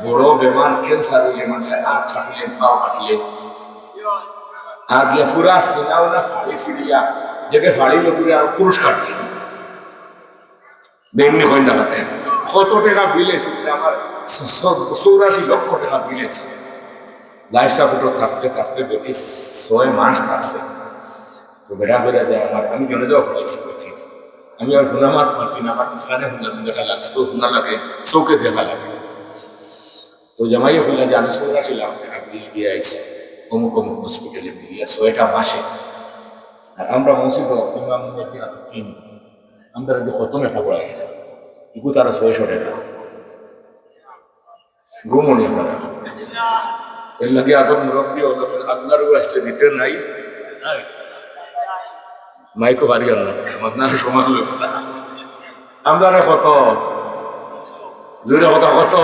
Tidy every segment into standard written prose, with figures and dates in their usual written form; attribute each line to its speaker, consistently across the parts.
Speaker 1: বড় বেমার ক্যান্সার হইলে মানুষের হাত কাটলে পাও কাটলে আর গিয়া ফুরা সিনাও না ফাড়ি সিঁড়িয়া যেকে ফাড়ি লোকের আর পুরস্কার দিই বেমনি হয় না কত টাকা বিলেছে আমার 84 লক্ষ টাকা বিলেছে লাইফ সাপোর্ট থাকতে থাকতে বেটি 6 মাস থাকছে তো বেড়া বেড়া যায় আমার আমি জনে যাওয়া ফেলেছি আমি আর গুনামাত পারছি না আমার খানে দেখা লাগছে হুনা লাগে চোখে দেখা লাগে তো জামাই হইলে যে আমি 84 লাখ টাকা বিল দিয়ে আইছি অমুক অমুক হসপিটালে দিয়ে 6টা মাসে আর আমরা মসজিদ ইমাম তিন আমরা যদি খতমে ঠাকুর আসে ইকু তারা 600 টাকা ঘুমনি আমরা এর লাগে আগর মুরব্বী হলো আল্লাহর আসতে দিতে নাই মাইকো বাড়ি গেল না আপনার সমান লোক আমরা কত জোরে কথা কত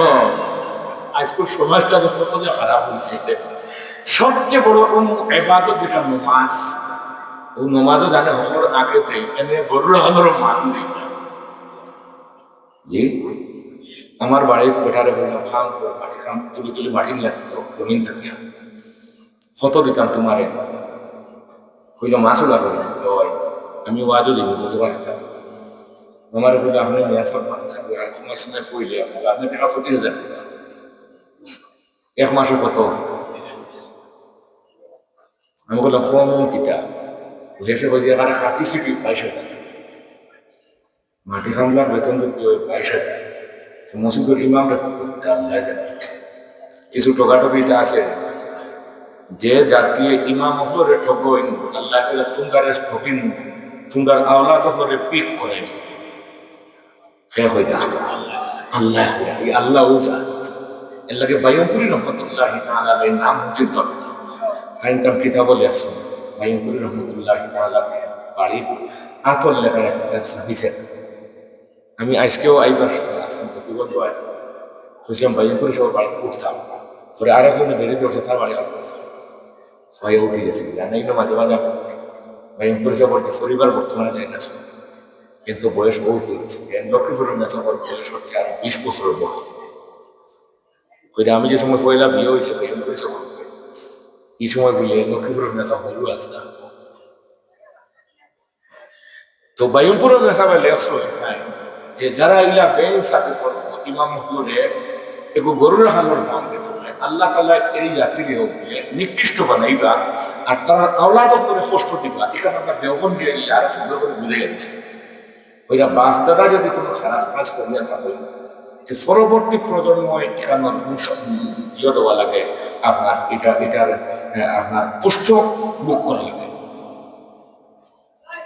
Speaker 1: আজকাল সমাজটা যে কত যে খারাপ হয়েছে সবচেয়ে বড় এবাদত যেটা নমাজ ও নমাজও জানে হলোর আগে দেয় এনে গরুর হলোর মান দেয় জি আমার বাড়ির পেটারে বললাম খাম মাটি খাম তুলি তুলি মাটি নিয়ে দিত জমিন থাকিয়া কত দিতাম তোমারে কইল মাছও লাগবে আমি ওয়াজও দিব বলতে পারতাম আমার বলে আপনি মেয়াসর মান থাকবে আর সময় সময় কইলে আপনি টাকা 25,000 টাকা এক মাসে কত আমি বললাম ফোন কিতা হেসে বলছি এখানে খাতি সিটি 22,000 মাটি খামলার বেতন দিতে 22,000 মসজিদের ইমাম রেখে আল্লাহ জানে কিছু টোকাটকিটা আছে যে জাতীয় ইমাম হলে ঠকইন আল্লাহ তুমগারে ঠকিন তুমগার আওলাদ হলে পিক করেন শেখ হইতা আল্লাহ এই আল্লাহ উজা এর লাগে বায়ুপুরি রহমতুল্লাহ তাআলা এর নাম মুজিদ কাইনতাম কিতাব লেখছেন বায়ুপুরি রহমতুল্লাহ তাআলা বাড়ি আতল লেখার একটা কিতাব সাহিছে আমি আজকেও আইবার আসলাম তো কি বলবো আর খুশিয়াম বায়ুপুরি সব বাড়িতে উঠতাম পরে আরেকজনে বেরিয়ে বসে তার বাড়ি হয়ে উঠে গেছে জানাই না মাঝে মাঝে বায়ুপুরি সব পরিবার বর্তমানে যায় না কিন্তু বয়স বহুত হয়েছে লক্ষ্মীপুরের মেসাফর বয়স হচ্ছে আর 20 বছরের বয়স ওইটা আমি যে সময় পয়লা বিয়ে হয়েছে বায়ুপুরি সব এই সময় বললে লক্ষ্মীপুরের মেসাফর আসতাম তো বায়ুপুরের মেসাফে লেখছো যে যারা ইলা বেইনসাফি করবো ইমাম হলে এগো গরুর হালোর দাম দিতে আল্লাহ তাআলা এই জাতির বলে নিকৃষ্ট বানাইবা আর তারা আওলাদ করে কষ্ট দিবা এখানে আমরা দেওবন দিয়ে আর সুন্দর করে বুঝে গেছে ওইটা বাপ দাদা যদি কোনো খারাপ কাজ করিয়া থাকে যে পরবর্তী প্রজন্ম এখানে ইয়ে দেওয়া লাগে আপনার এটার আপনার কষ্ট বুক করা লাগে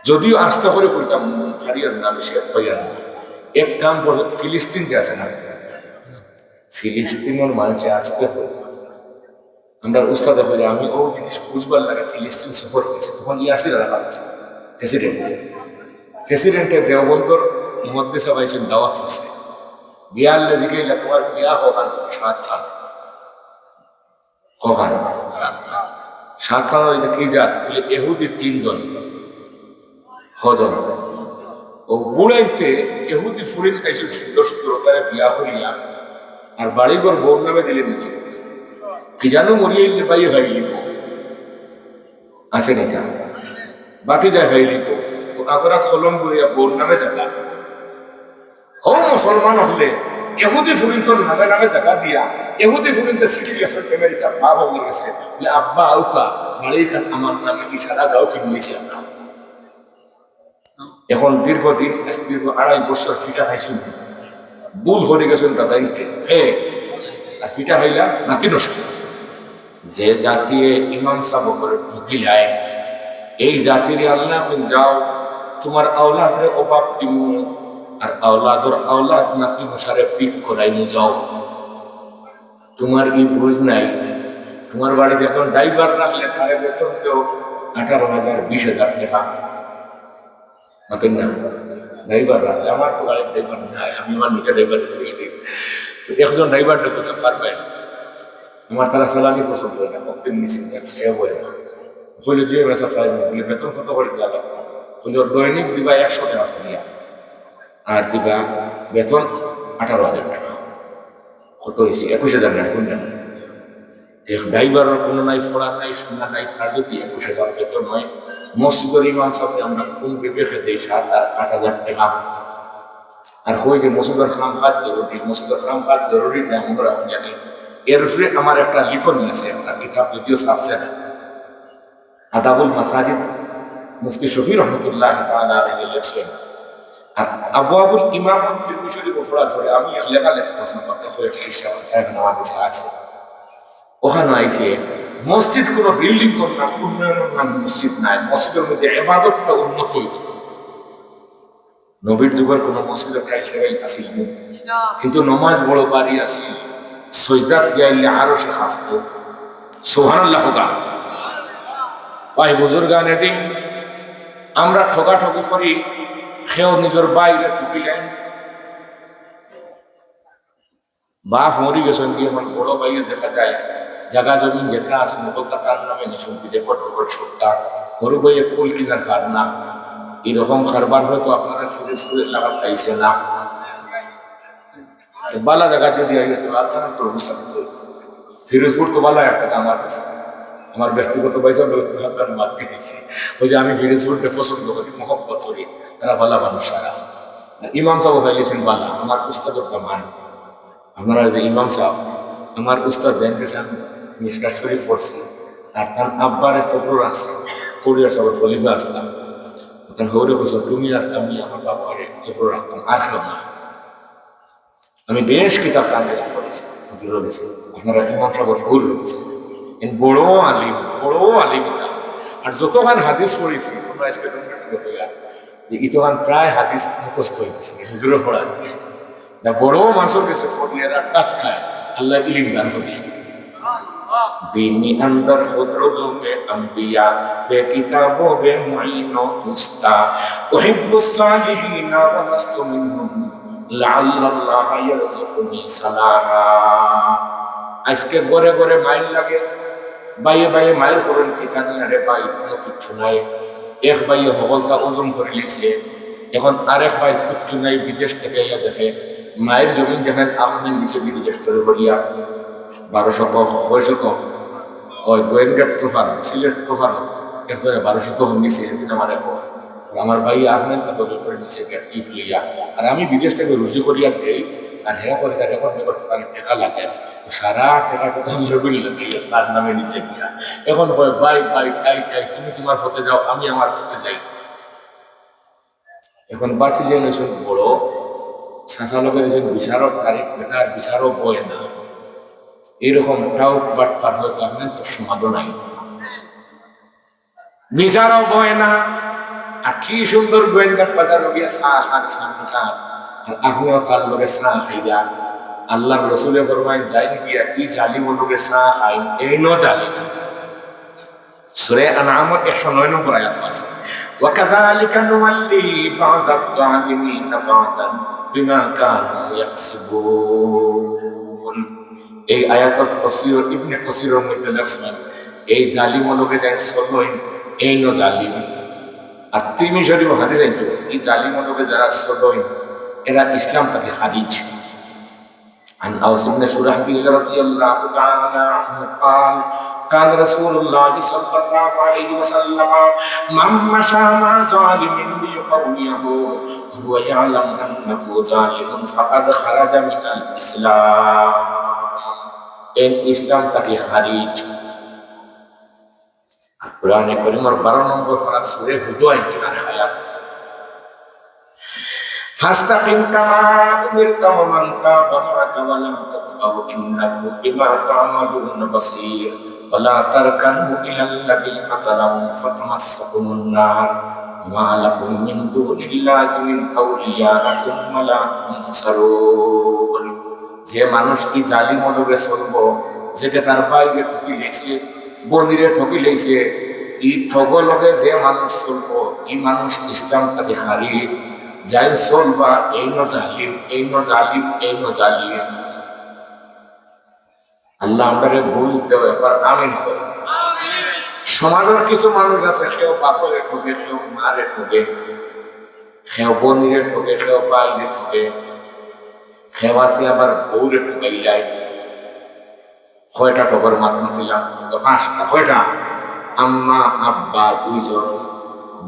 Speaker 1: যদিও আস্থা করে কইতাম হারিয়ার না বেশি হইয়া না এক কাম করে ফিলিস্তিন যে আছে না ফিলিস্তিনের মানুষে আসতে হয় আমরা উস্তাদে হলে আমি ও জিনিস বুঝবার লাগে ফিলিস্তিন সফর করেছি তখন ইয়াসির রাখা হচ্ছে প্রেসিডেন্টে দেওবন্দর মুহাদ্দিস পাইছেন দাওয়াত হচ্ছে বিয়ার লেজিকে তোমার বিয়া হকান 7 সাল হকান 7 সাল কি জাত বলে এহুদি 3 জন হজন ও বুড়াইতে এহুদি ফুরিন খাইছেন সুন্দর সুন্দর তারা বিয়া হইয়া আর বাড়িঘর বোর নামে দিলে নিল কি জানো মরিয়ে বাই হইলি আছে নাকি বাকি যায় হইলি আগরা খলম করিয়া বোর নামে জায়গা ও মুসলমান হলে এহুদি ফুরিন তোর নামে নামে জায়গা দিয়া এহুদি ফুরিনতে সিটি গেছে আমেরিকা মা বাবু গেছে বলে আব্বা আউকা বাড়ি খান আমার নামে ইশারা দাও কি বলেছি আমরা এখন দীর্ঘদিন দীর্ঘ 2.5 বছর ফিটা খাইছেন ভুল হয়ে গেছেন দাদাইকে আর ফিটা হইলা নাতি নষ্ট যে জাতীয় ইমাম সাহেব করে ঢুকিলায় এই জাতির আল্লাহ যাও তোমার আওলাদের অভাব দিমু আর আওলাদর আওলাদ নাতি মশারে পিক করাইমু যাও তোমার কি বুঝ নাই তোমার বাড়িতে এখন ড্রাইভার রাখলে তারে বেতন দেও 18,000 20,000 টাকা মাতেন না ড্রাইভার রাখলে আমার তো গাড়ির ড্রাইভার নাই আমি আমার নিজের ড্রাইভার করে একজন ড্রাইভার দেখেছে পারবেন আমার তারা সালামি পছন্দ হয় না কতদিন নিচে সে হয় না বলে যে বেচা পাই বলে বেতন কত করে যাবে বলে দৈনিক দিবা 100 টাকা ফিরিয়া আর দিবা বেতন 18,000 টাকা কত হয়েছে 21,000 না কোনটা ড্রাইভারের কোনো নাই, ফোড়া নাই, শোনা নাই, তার যদি 21,000 বেতন হয়, মসজিদের ইমাম সাহেবকে আমরা কোন বিবেকে দিই 7 আর 8,000 টাকা। আর কই যে মসজিদের খাম কাজ জরুরি, মসজিদের খাম কাজ জরুরি না আমরা এখন জানি। এর উপরে আমার একটা লিখনি আছে, একটা কিতাব যদিও ছাপছে না, আদাবুল মাসাজিদ, মুফতি শফি রহমতুল্লাহ তাআলা আলাইহি লিখছেন। আর আবওয়াবুল ইমামত তিরমিজি শরীফ পড়ার পরে আমি এক লেখালেখি প্রশ্ন করতে হয়েছে, এখন আমার কাছে আছে। ওখানে আইছে মসজিদ কোন বিল্ডিং কোন নাম, উন্নয়নের নাম মসজিদ নাই, মসজিদের মধ্যে ইবাদতটা উন্নত হইত। নবীর যুগের কোন মসজিদের খাইছে আসিল কিন্তু নমাজ বড় বাড়ি আছে, সজদাত গাইলে আরো সে খাফত। সুবহানাল্লাহ গা ভাই বুজুর্গানে দিন আমরা ঠকাঠকি করি, খেয়েও নিজের বাইরে ঠকিলেন। বাপ মরি গেছেন কি এখন বড় বাইরে দেখা যায় জায়গা জমিন যেটা আছে মোগল তার নামে নিশন দিলে বড় সত্তা বড় বইয়ে কুল কিনার খার না। এরকম খারবার হয়তো আপনারা ফিরোজপুরের লাগার পাইছে না। বালা জায়গা যদি ফিরোজপুর তো বালা একটা আমার কাছে, আমার ব্যক্তিগত পয়সা মারতে দিচ্ছে। ওই যে আমি ফিরোজপুরকে পছন্দ করি, মহব্বত করি, তারা বালা মানুষ সারা। ইমাম সাহেব হয়েছেন বালা, আমার উস্তাদের মান। আপনারা যে ইমাম সাহেব আমার উস্তাদ ব্যাংক গেছে, আমি মিশকাত শরীফ পড়ছি, আর তার আব্বার একটা কবর আছে, কোরিয়ার সাহেব খলিফা আসলাম, তখন হৌরে বছর তুমি আর আমি আমার বাবারে কবর রাখতাম আর খেলাম না। আমি বেশ কিতাব কান্দেশন করেছি, রয়েছে আপনারা ইমাম সাহেব ভুল রয়েছে, বড় আলিম, বড় আলিম এটা। আর যতক্ষণ হাদিস পড়েছি তোমরা আজকে ইতোখান প্রায় হাদিস মুখস্থ হয়ে গেছে, হুজুরে পড়া দিয়ে বড় মানুষের কাছে পড়লে তাক খায়, আল্লাহ ইলিম দান করি। دینی اندر خودرو میں انبیاء بے کتابوں بے معین و مستا احب الصالحین ولست منهم لعل اللہ یرزقنی سلاما। আজকে ঘরে ঘরে মাইল লাগে, বাইয়ে বাইয়ে মাইল করেন ঠিকানি, আরে ভাই কোনো কিচ্ছু নাই। এক বাইয়ে হগলটা ওজন করে লিখছে, এখন আরেক ভাই কিচ্ছু নাই, বিদেশ থেকে ইয়া দেখে মায়ের জমিন দেখেন আপনি নিচে বিদেশ করে বলিয়া 12 শতক 6 শতক ওই গোয়েন্দার প্রোফার সিলেট প্রোফার এরপরে 12 শতক নিচে আমার আমার ভাই আপনি তাকে করে নিচে কি লিয়া। আর আমি বিদেশ থেকে রুজি করিয়া দেই, আর হ্যাঁ করে তার এখন টাকা লাগে, সারা টাকা আমার গুলি লাগে তার নামে নিচে গিয়া। এখন হয় ভাই ভাই টাই টাই, তুমি তোমার পথে যাও, আমি আমার পথে যাই। এখন বাতি যে বড় শাসালোকের একজন বিচারক, তারিখ বেটার বিচারক বলে না, এরকমটাও বাটপার হয়তো আপনার তো সমাজও নাই, বিচারক হয় না। আর কি সুন্দর গোয়েন্দার বাজার গিয়ে চা খান খান, আর আপনিও তার লোকে চা খাইয়া আল্লাহ রসুলের ফরমায় যাই গিয়া কি জালিম লোকে চা খাই, এই ন জালিম। সূরা আনআমের 109 নম্বর আয়াত আছে, وكذلك نولي بعض الظالمين بعضا بما كانوا يكسبون। এই আয়াতের তাফসীর ইবনে কাসীরের মধ্যে লেখছেন এই জালিম লোকে যাই সলই এই ন জালিম। আর তিরমিজি শরীফ হাদিস আইতো এই জালিম লোকে যারা সলই এরা ইসলাম থেকে খারিজ। عن أوس بن شرحبيل رضي الله تعالى عنه قال قال رسول الله صلى الله عليه وسلم من مشى مع ظالم ليقويه وهو يعلم أنه ظالم فقد خرج من الإسلام। إن إسلام تكي خارج। قرآن الكريم 12 নম্বর পারা সূরা হুদ আয়াত খায়াত فاستقم كما أمرت ومن تاب معك ولا تطغوا إنه بما تعملون بصير ولا تركنوا إلى الذين ظلموا فتمسكم النار ما لكم من دون الله من أولياء ثم لا تنصرون। যে মানুষ কি জালিম লোকে চলবো, যেটা তার বাইরে ঠকি লেছে, বনিরে ঠকি লেছে, এই ঠগ লগে যে মানুষ চলবো, এই মানুষ ইসলাম তাকে খারি যাই চলবা এই ন জালিম, এই ন জালিম, এই ন জালিম। আল্লাহ আমাকে বুঝ দেও, এবার আমিন হয়। সমাজের কিছু মানুষ আছে, সেও বাপরে ঠকে, সেও মারে ঠকে, সেও বনিরে ঠকে, সেও বাইরে ঠকে, হেবাসি আবার বউরে ঠকাইলাই কয়টা টগর মাত্র দিলাম, 5টা। কয়টা? আম্মা আব্বা 2 জন,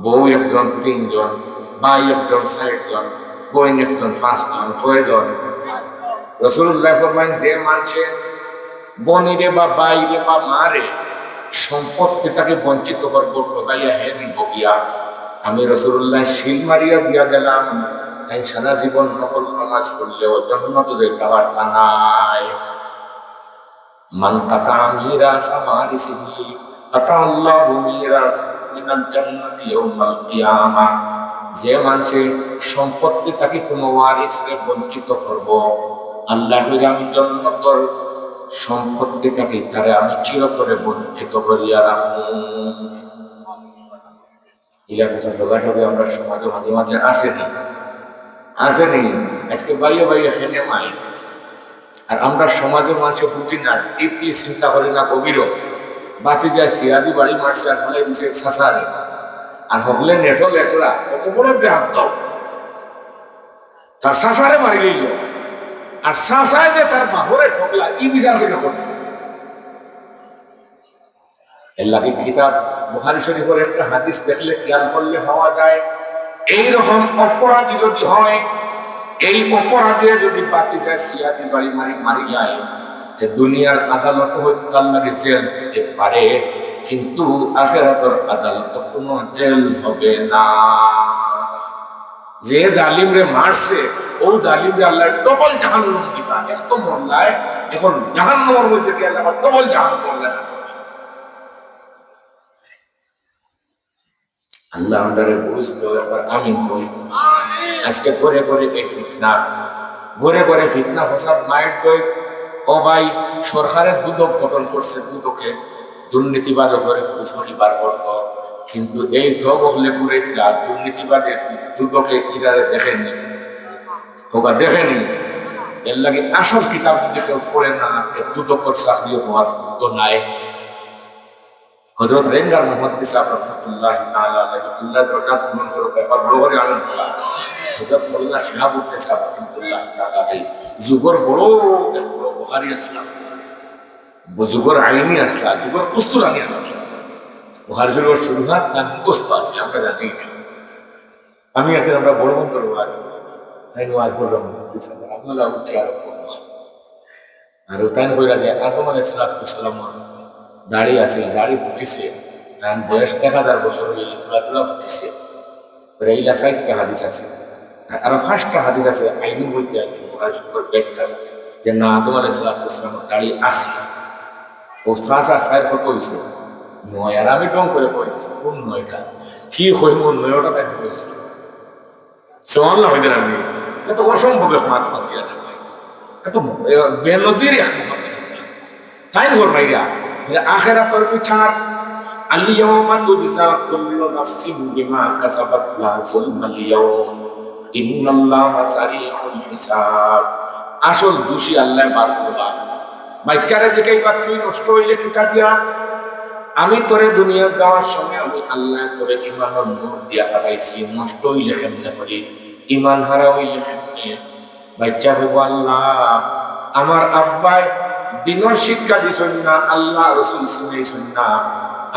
Speaker 1: বউ 1জন, 3 জন, ভাই 1জন, 60 জন, বোন 1জন, 5 জন। কয়জন? রাসূলুল্লাহ ফরমাইন, যে মানুষে বনিরে বা বাইরে বা মারে সম্পত্তি তাকে বঞ্চিত করবো, ঠকাইয়া হে দিব গিয়া, আমি রাসূলুল্লাহ শিল মারিয়া দিয়া গেলাম, তাই সারা জীবন নফল নামাজ পড়লেও জান্নাত যাইতে নাই। মান কাতা মিরাসা মারিসিহি কাতা আল্লাহু মিরাসাহু মিনাল জান্নাতি ইয়াউমাল কিয়ামা। যে মানুষের সম্পত্তি তাকে কোনো ওয়ারিসকে বঞ্চিত করব, আল্লাহ কইরা আমি জান্নাতের সম্পত্তিটাকে তারে আমি চিরতরে বঞ্চিত করিয়া রাখবো। ইলাকার ঢোকাঢোকে আমরা সমাজে মাঝে মাঝে আসেনি। আজকে বাইয়ে বাইয়ে খেলে মাই, আর আমরা সমাজের মানুষে বুঝি না, ডিপলি চিন্তা করি না, গভীর বাতি যায় সিরাদি বাড়ি মারছে আর ফলে দিছে সাসারে, আর হকলে নেটো লেখলা কত বড় বেহাত দাও, তার সাসারে মারি লইল, আর সাসায় যে তার বাহরে ঠকলা ই বিচার করে করল। এর লাগে কিতাব বুখারী শরীফের একটা হাদিস দেখলে খেয়াল করলে হওয়া যায়, এইরকম অপরাধী যদি হয়, এই অপরাধে যদি বাতি যায় সিয়াদি বাড়ি মারি যায়, দুনিয়ার আদালত হইতে তার লাগে জেল হতে পারে, কিন্তু আখিরাতের আদালত কোনো জেল হবে না। যে জালিমরে মারছে ও জালিমরে আল্লাহ ডবল জাহান্নাম দিবা। এত মরলায় এখন জাহান্নামের মধ্যে গিয়ে আল্লাহ ডবল জাহান্নাম করলেন। আল্লাহ আমাদের বুঝতে হবে, আমিন হই। আজকে ঘরে ঘরে এই ফিতনা, ঘরে ঘরে ফিতনা ফসাদ মায়ের দই। ও ভাই, সরকারের দুদক গঠন করছে, দুদকে দুর্নীতিবাজ করে শনিবার করত, কিন্তু এই দগ হলে পুরে দুর্নীতিবাজে দুদকে কিরারে দেখেনি, হোক দেখেনি। এর লাগে আসল কিতাব দেখে পড়ে না, দুদকর চাকরি হওয়ার তো নাই। হযরত রেঙ্গার মুহাদ্দিস রাহমাতুল্লাহি তাআলা আলাইহি আল্লাহ দরজা পূরণ করে ব্যাপার বড় করে আলহামদুলিল্লাহ। হযরত মাওলানা শিহাবুদ্দিন সাহেব রাহমাতুল্লাহি তাআলা আলাইহি যুগর বড় বুখারী আসলাম, যুগর আইনি আসলাম, যুগর কুস্তুরানি আসলাম। বুখারী শরীফের শুরুহাত না মুখস্থ আছে, আমরা জানি। আমি এখন আমরা বড় বন্ধুর ওয়াজ, তাই ওয়াজ বললাম আপনারা উঠছে আর তাই কইরা যে আদম আলাইহিস সালাম দাড়ি আছে, দাড়ি ফুটিছে, তার বয়স 1000 বছর হইলে তুলা তুলা ফুটিছে। এইলা 4টা হাদিস আছে, আর 5টা হাদিস আছে আইনি বইতে আর কি ব্যাখ্যা, যে না আদম আলাইহিস সালাম দাড়ি আছে। ও ফ্রান্সার সাইড কত হয়েছে 9, আর আমি ডং করে পড়েছি কোন 9টা কি হইব, 9টা ব্যাখ্যা করেছিল। সুবহানাল্লাহ হইতে আমি এত অসম্ভব মাত মাতিয়া ভাই, এত বেনজির তাই ফরমাইয়া আখিরাতের বিচার, আল-ইয়াওমা তুজজা কুল্লু নাফসিন বিমা কাসাবাত লা যুলমাল ইয়াওম ইন্নাল্লাহা সারিউল হিসাব। আসল দোষী আল্লাহ বার করবা। বাচ্চারা যে কইবা তুই নষ্ট হইলে কি দিয়া, আমি তোরে দুনিয়া যাওয়ার সময় আমি আল্লাহ তোরে ইমানের নূর দিয়া হারাইছি, নষ্ট হইলে কেমনে করি, ইমান হারা হইলে কেমনে। বাচ্চা হইব আল্লাহ আমার আব্বাই দিনের শিক্ষা দিছেন না, আল্লাহ রসুল শুনেছেন না,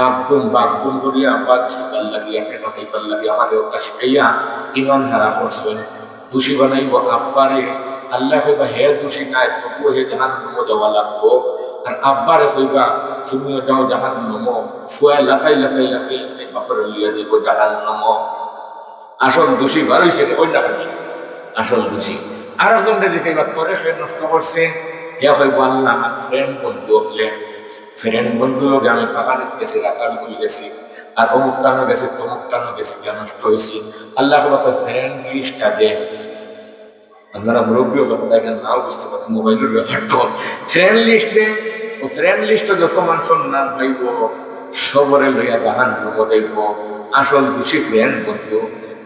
Speaker 1: আগুন বাগুন করিয়া বা খিবার লাগিয়া ঠেকা খাইবার লাগিয়া আমাদের ওটা শিখাইয়া ইমান হারা করছেন। দোষী বানাইব আব্বারে, আল্লাহ কইবা হে দোষী নাই, তবুও হে জাহান্নামে যাওয়া লাগবো। আর আব্বারে কইবা তুমিও যাও জাহান্নামে, ফুয়া লাতাই লাতাই লাতাই লাতাই বাপরে লিয়া যাইব জাহান্নামে। আসল দোষী বার হইছে ওই না, আসল দোষী আর একজন যে কইবা তোরে সে নষ্ট করছে, হে কইব আল্লাহ আমার ফ্রেন্ড বন্ধু হলে, ফ্রেন্ড বন্ধু লোক আমি ফাঁকানিতে গেছি, রাতাল করে গেছি, আর অমুক কানো গেছি, তমুক কানো গেছি, নষ্ট হয়েছি। আল্লাহ কইবা তোর ফ্রেন্ড লিস্টটা দে। আপনারা মুরব্বী কথা দেখেন নাও বুঝতে পারেন, মোবাইলের ব্যাপার তো ফ্রেন্ড লিস্ট দে। ও ফ্রেন্ড লিস্টে যত মানুষের নাম পাইব সবরে লইয়া জাহান্নামে যাইব। আসল দোষী ফ্রেন্ড বন্ধু।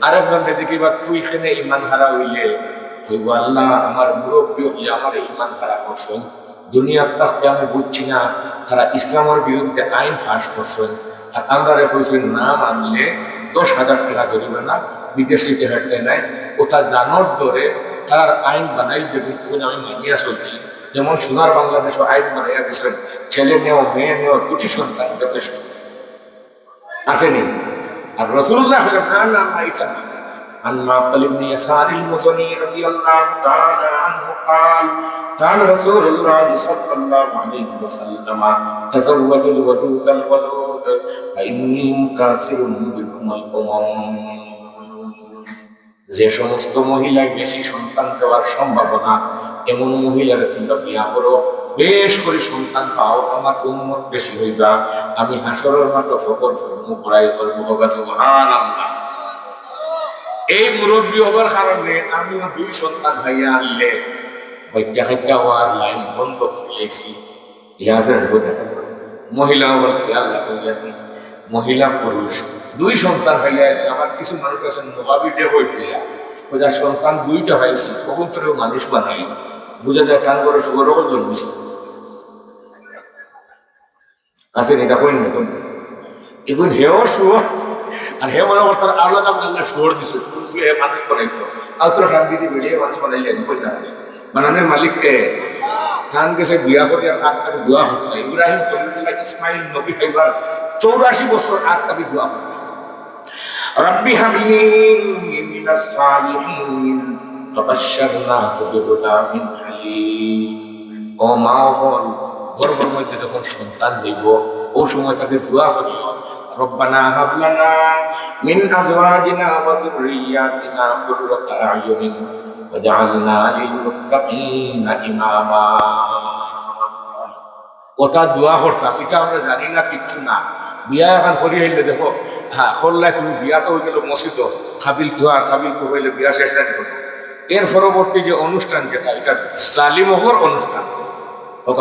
Speaker 1: আরেকজন যে কিবা তুই এখানে ইমান হারা হইলে কইব আল্লাহ আমার মুরব্বী হইলে আমার ইমান হারা করছেন, দুনিয়ার থাকতে আমি বুঝছি না, তারা ইসলামের বিরুদ্ধে আইন ফাঁস করছেন, আর আমরা কইছেন না মানলে 10,000 টাকা জরিমানা, বিদেশিতে হাঁটতে নাই, কোথা জানোর দরে তার আইন বানাই দেবেন আমি মানিয়া চলছি। যেমন সোনার বাংলাদেশও আইন বানাইয়া দিয়েছেন ছেলে নেও মেয়ে নেও দুটি সন্তান যথেষ্ট, আসেনি? আর রাসূলুল্লাহ বলেন না না না, এটা না। عن معقل بن يسار المزني رضي الله تعالى عنه قال قال رسول الله صلى الله عليه وسلم تزوجوا الودود الودود فإني مكاثر بكم الأمم। যে সমস্ত মহিলা বেশি সন্তান দেওয়ার সম্ভাবনা এমন মহিলারা তোমরা বিয়া করো, বেশ করে সন্তান পাও, আমার উম্মত বেশি হইবা, আমি হাসরের মাঠে ফখর করবো, বড়াই করবো। সুবহানাল্লাহ। এই মুরব্বী হবার কারণে আমিও 2 সন্তান ভাইয়া আনলে বাচ্চা কাচ্চা হওয়ার লাইন বন্ধ করেছি। মহিলা আবার খেয়াল রাখুন, জানি মহিলা পুরুষ 2 সন্তান ভাইয়া আমার কিছু মানুষ আছেন মোকাবিটে হইতে ওদের সন্তান 2টা হয়েছে, কখন করেও মানুষ বানাই বোঝা যায় টান করে সুগরও জন্মিছে আছে এটা করি না এখন হেও শুয়োর আর হে মনে করতার আলাদা আল্লাহ শুয়োর দিছে মানুষ বানাইতো আর তোরা টান দিয়ে বেরিয়ে মানুষ বানাইলেন কইনা বানানোর মালিককে ধান গেছে বিয়া করে আত্মাকে দোয়া হতো। ইব্রাহিম খলিলুল্লাহ ইসমাইল নবী হইবার 84 বছর আত্মাকে দোয়া হতো, রব্বি হাবলি মিনাস সালিহিন ফাবাশশারনাহু বিগুলামিন হালিম। ও মা হল গর্ভের মধ্যে যখন সন্তান দিব ও সময় তাকে দোয়া করিল, রব্বানা হাব লানা মিন আজওয়াজিনা ওয়া যুররিয়াতিনা কুররাতা আয়ুনিন ওয়াজআলনা লিল মুত্তাকিনা ইমামা। ওটা দোয়া করতাম, এটা আমরা জানি না কিচ্ছু না। বিয়া এখন করি হইলে দেখো হ্যাঁ করলাই তুমি বিয়া তো হয়ে গেল মসজিদ খাবিল তুহা খাবিল তো হইলে বিয়া শেষ না করো। এর পরবর্তী যে অনুষ্ঠান যেটা এটা জালিমহর অনুষ্ঠান,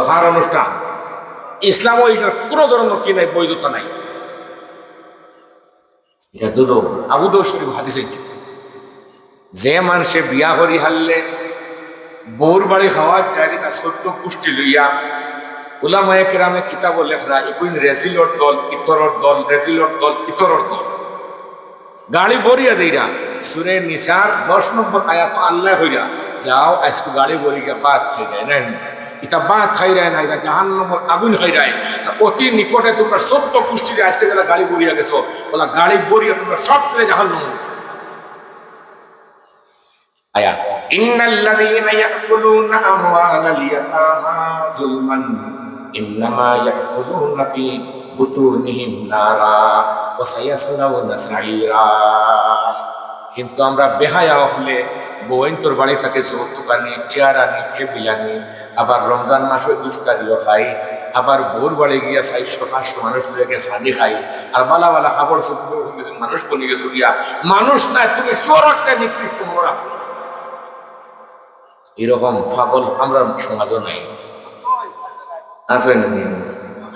Speaker 1: হার অনুষ্ঠান, ইসলামও এটার কোনো ধরনের কি নাই, বৈধতা নাই। এটা তো আবু দাউদ শরীফ হাদিসে যে মানুষে বিয়া করি হারলে বউর বাড়ি খাওয়ার জায়গা তার সত্য পুষ্টি লইয়া উলামায়ে কেরামে কিতাব লেখরা ইকুইন রেজিলর দল ইতরর দল রেজিলর দল ইতরর দল গাড়ি বরিয়া যাইরা সূরা নিসার 10 নম্বর আয়াত আল্লাহ হইরা যাও আজকে গাড়ি বরিয়া বাদ খাই যায় না, এটা বাদ খাই যায় না, এটা জাহান্নামের আগুন হয়ে যায়। অতি নিকটে তোমরা সত্য পুষ্টিতে আজকে যারা গাড়ি বরিয়া গেছো বলা গাড়ি বরিয়া তোমরা সব পেলে জাহান্নাম। আয়া ইন্নাল্লাযীনা ইয়াকুলুনা আমওয়ালাল ইয়াতামা যুলমান ইন্নামা ইয়াকুলুনা ফি বুতুনিহিম নারা ওয়া সায়াসলাউনা সাঈরা। কিন্তু আমরা বেহায়া হলে বউন তোর বাড়ি তাকে যৌতুক আনি, চেয়ার আনি, টেবিল আনি, আবার রমজান মাসে ইফতারিও খাই, আবার ভোর বাড়ি গিয়া 400-500 মানুষ লেগে খানি খাই, আর বালা বালা খাবার মানুষ বনি গেছে গিয়া মানুষ নাই তুমি সোরাকটা নিকৃষ্ট মরা। এরকম পাগল আমরা সমাজও নাই, আছে নাকি?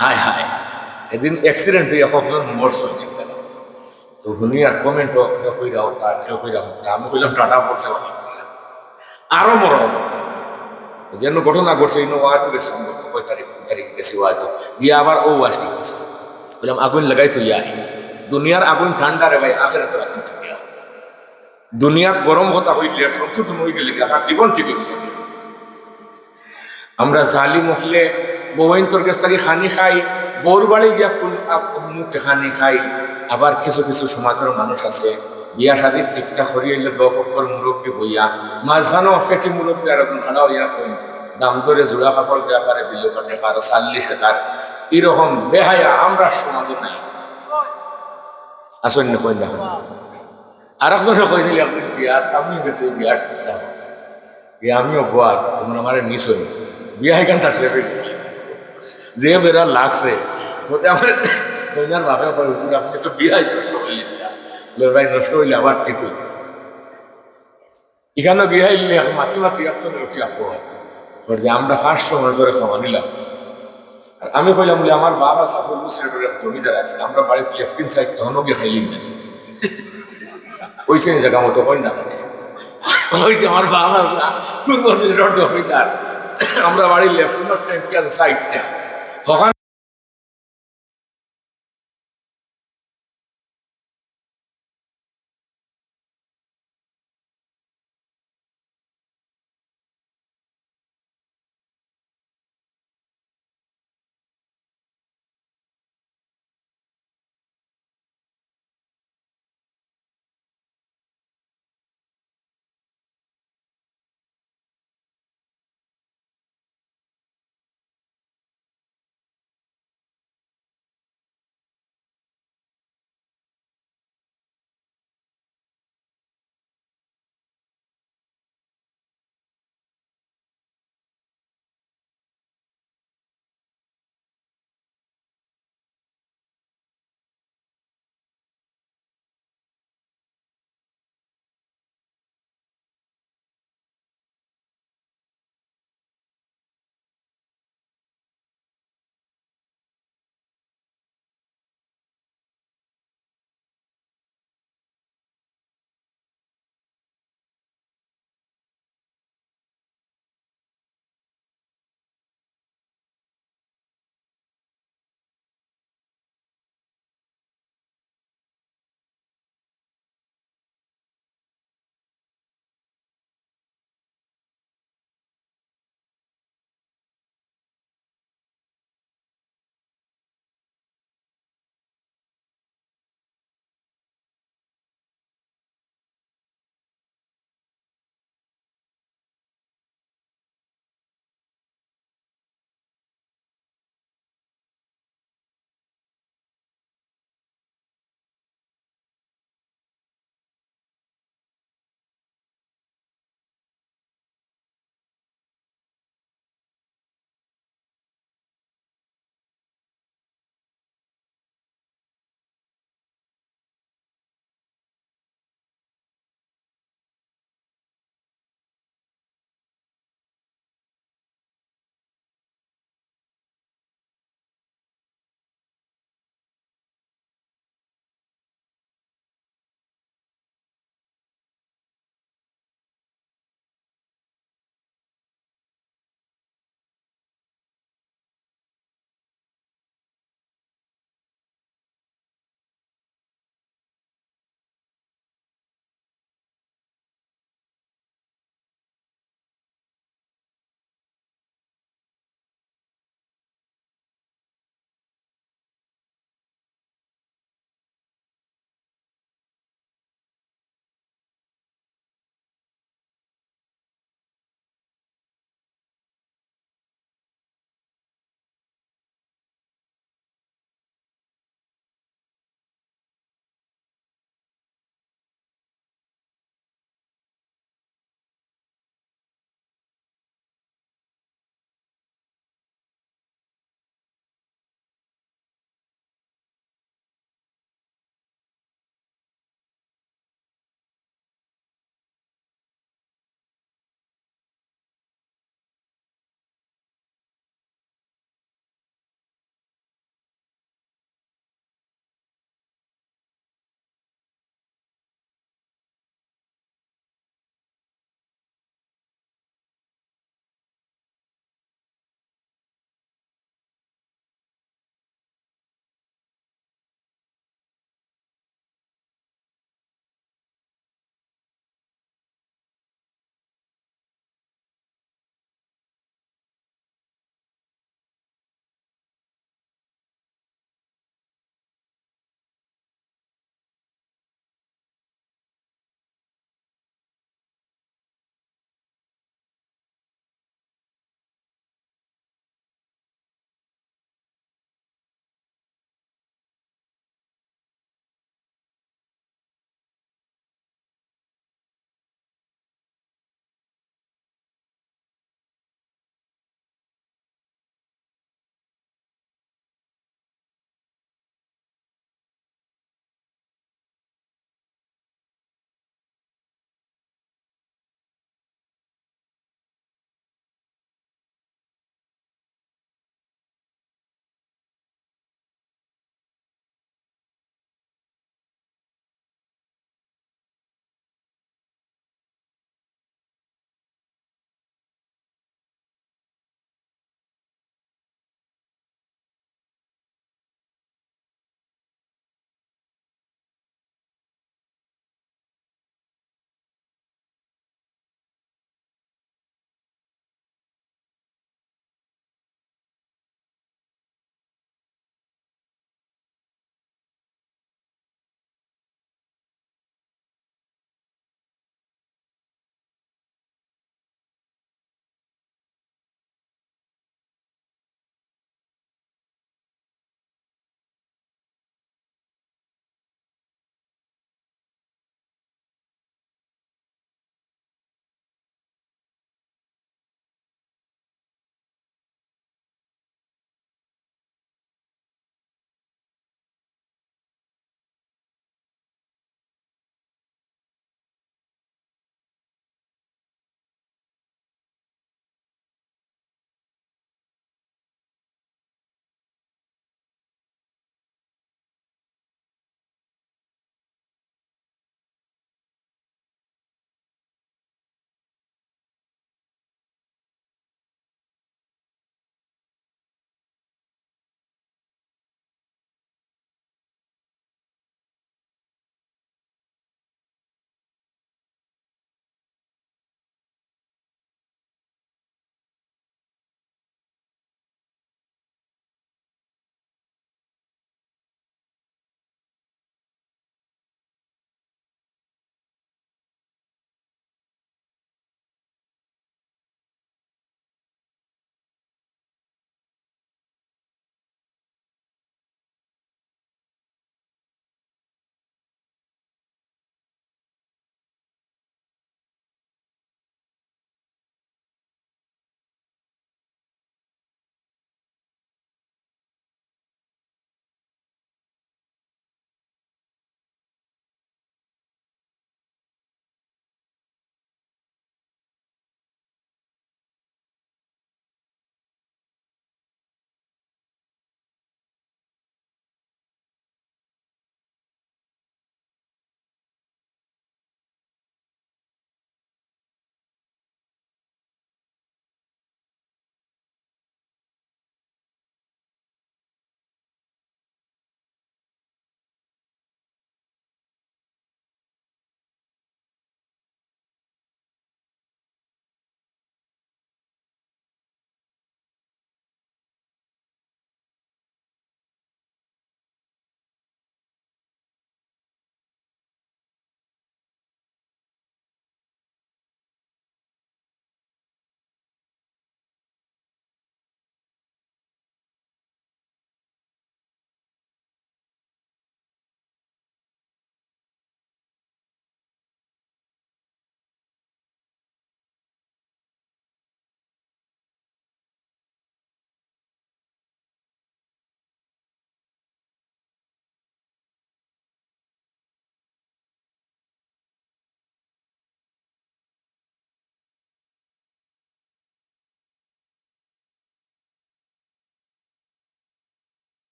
Speaker 1: হায় হায়, এদিন অ্যাক্সিডেন্ট হইয়া কখন মরছ তো শুনি আর কমেন্ট হয়ে যাও তার হয়ে যাও, আমি কইলাম টাটা পড়ছে আরো মরম যেন ঘটনা ঘটছে এই ওয়াজ গেছে 5 তারিখ গেছে ওয়াজ দিয়ে আবার ও ওয়াজটা করছে। বললাম আগুন লাগাই তুই আই, দুনিয়ার আগুন ঠান্ডা রে ভাই, আখিরাতের আগুন থাকে। দুনিয়াত গরম হতা হইলে সংশোধন হয়ে গেলে আমার জীবন টিকে গেল। আমরা জালিম হলে বউন তোর কাছ থেকে খানি খাই, বউর বাড়ি গিয়া মুখে খানি খাই। আবার কিছু কিছু সমাজের মানুষ আছে বিয়া শাদী ঠিকঠাক হরিয়াইলে দফকর মুরব্বী হইয়া মাঝখানেও ফেটি মুরব্বী আর এখন খানা হইয়া হইন দাম ধরে জোড়া কাপড় দেওয়া পারে বিলো কাটে কারো 40,000 এরকম বেহায়া আমরা সমাজে নাই। আসেন না কই না আর একজনে কইছিল একদিন বিয়াত আমি গেছি বিয়াত বিয়া আমিও গোয়া তোমরা আমার মিস হই বিয়া এখানটা শেষ হয়ে গেছে যে বেড়া লাগছে ওটা আমার কইনার বাপে করে আপনি তো বিয়াই ভাই নষ্ট হইলে আবার ঠিক হইল এখানে বিয়া হইলে মাতি মাতি একশনে রক্ষা হয় যে আমরা 500 মানুষের খাওয়া নিলাম। আর আমি কইলাম বলে আমার বাবা সাফল মুসলিমের জমিদার আছে, আমরা বাড়িতে লেফটিন সাইড তখনও গিয়ে খাইলি না ওইসে জায়গা মতো কই না ওইসে আমার বাবা পূর্ব সিলেটের জমিদার, আমরা বাড়ির লেফটিন সাইডটা